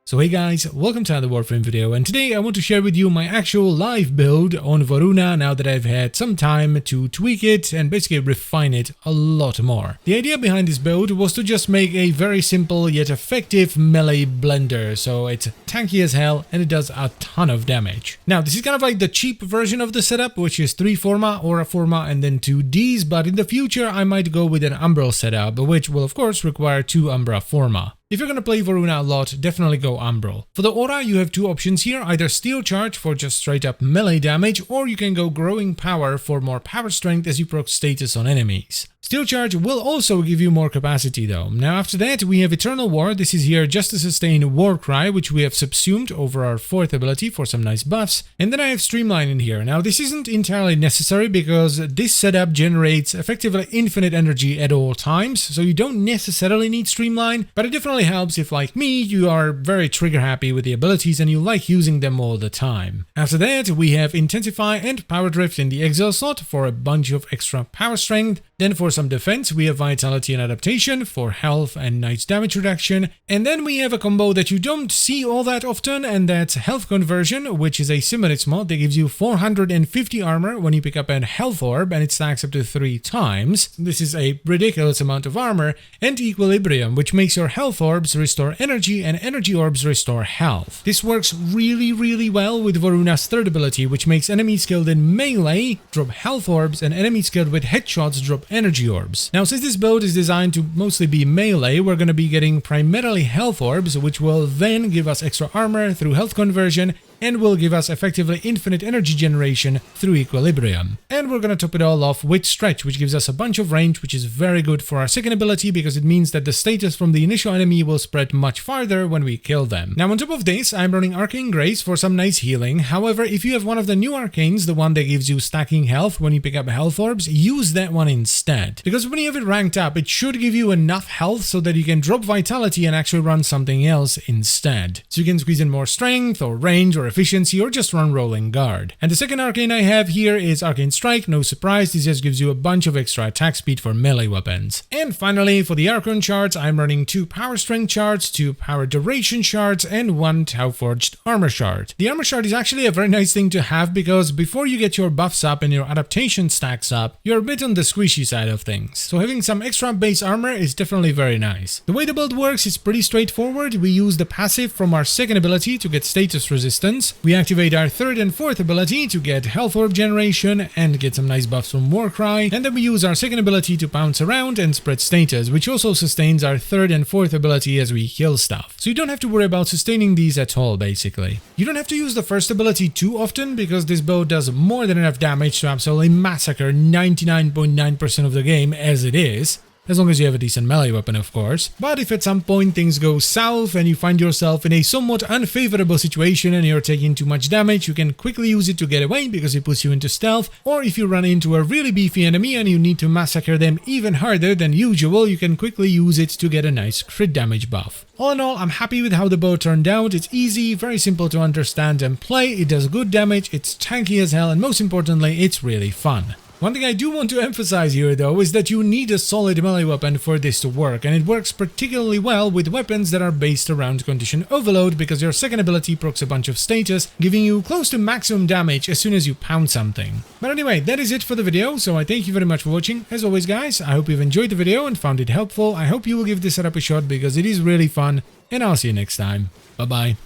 So hey guys, welcome to another Warframe video, and today I want to share with you my actual live build on Voruna now that I've had some time to tweak it and basically refine it a lot more. The idea behind this build was to just make a very simple yet effective melee blender, so it's tanky as hell and it does a ton of damage. Now this is kind of like the cheap version of the setup, which is 3 Forma or a Forma and then 2 Ds, but in the future I might go with an Umbral setup, which will of course require 2 Umbra Forma. If you're gonna play Voruna a lot, definitely go Umbral. For the aura, you have 2 options here, either Steel Charge for just straight up melee damage, or you can go Growing Power for more power strength as you proc status on enemies. Steel Charge will also give you more capacity though. Now after that we have Eternal War. This is here just to sustain War Cry, which we have subsumed over our 4th ability for some nice buffs. And then I have Streamline in here. Now this isn't entirely necessary because this setup generates effectively infinite energy at all times, so you don't necessarily need Streamline, but it definitely helps if, like me, you are very trigger happy with the abilities and you like using them all the time. After that we have Intensify and Power Drift in the Exile slot for a bunch of extra power strength. Then for some defense, we have Vitality and Adaptation for health and nice damage reduction. And then we have a combo that you don't see all that often, and that's Health Conversion, which is a Symmetry mod that gives you 450 armor when you pick up a Health Orb, and it stacks up to 3 times. This is a ridiculous amount of armor. And Equilibrium, which makes your Health Orbs restore energy and Energy Orbs restore health. This works really well with Voruna's 3rd ability, which makes enemies skilled in melee drop Health Orbs and enemies skilled with headshots drop Energy Orbs. Now since this build is designed to mostly be melee, we're going to be getting primarily Health Orbs, which will then give us extra armor through Health Conversion and will give us effectively infinite energy generation through Equilibrium. And we're gonna top it all off with Stretch, which gives us a bunch of range, which is very good for our 2nd ability because it means that the status from the initial enemy will spread much farther when we kill them. Now on top of this, I'm running Arcane Grace for some nice healing. However, if you have one of the new arcanes, the one that gives you stacking health when you pick up Health Orbs, use that one instead. Because when you have it ranked up, it should give you enough health so that you can drop Vitality and actually run something else instead. So you can squeeze in more strength or range or efficiency or just run Rolling Guard. And the 2nd arcane I have here is Arcane Strike. No surprise, this just gives you a bunch of extra attack speed for melee weapons. And finally, for the Archon shards, I'm running 2 Power Strength shards, 2 Power Duration shards, and 1 Tau Forged Armor shard. The Armor shard is actually a very nice thing to have because before you get your buffs up and your adaptation stacks up, you're a bit on the squishy side of things. So having some extra base armor is definitely very nice. The way the build works is pretty straightforward. We use the passive from our 2nd ability to get status resistance. We activate our 3rd and 4th ability to get Health Orb generation and get some nice buffs from War Cry, and then we use our 2nd ability to bounce around and spread status, which also sustains our 3rd and 4th ability as we kill stuff. So you don't have to worry about sustaining these at all, basically. You don't have to use the 1st ability too often because this build does more than enough damage to absolutely massacre 99.9% of the game as it is. As long as you have a decent melee weapon, of course. But if at some point things go south and you find yourself in a somewhat unfavorable situation and you're taking too much damage, you can quickly use it to get away because it puts you into stealth. Or if you run into a really beefy enemy and you need to massacre them even harder than usual, you can quickly use it to get a nice crit damage buff. All in all, I'm happy with how the build turned out. It's easy, very simple to understand and play, it does good damage, it's tanky as hell, and most importantly, it's really fun. One thing I do want to emphasize here though is that you need a solid melee weapon for this to work, and it works particularly well with weapons that are based around Condition Overload because your 2nd ability procs a bunch of status, giving you close to maximum damage as soon as you pound something. But anyway, that is it for the video, so I thank you very much for watching. As always guys, I hope you've enjoyed the video and found it helpful. I hope you will give this setup a shot because it is really fun, and I'll see you next time. Bye bye.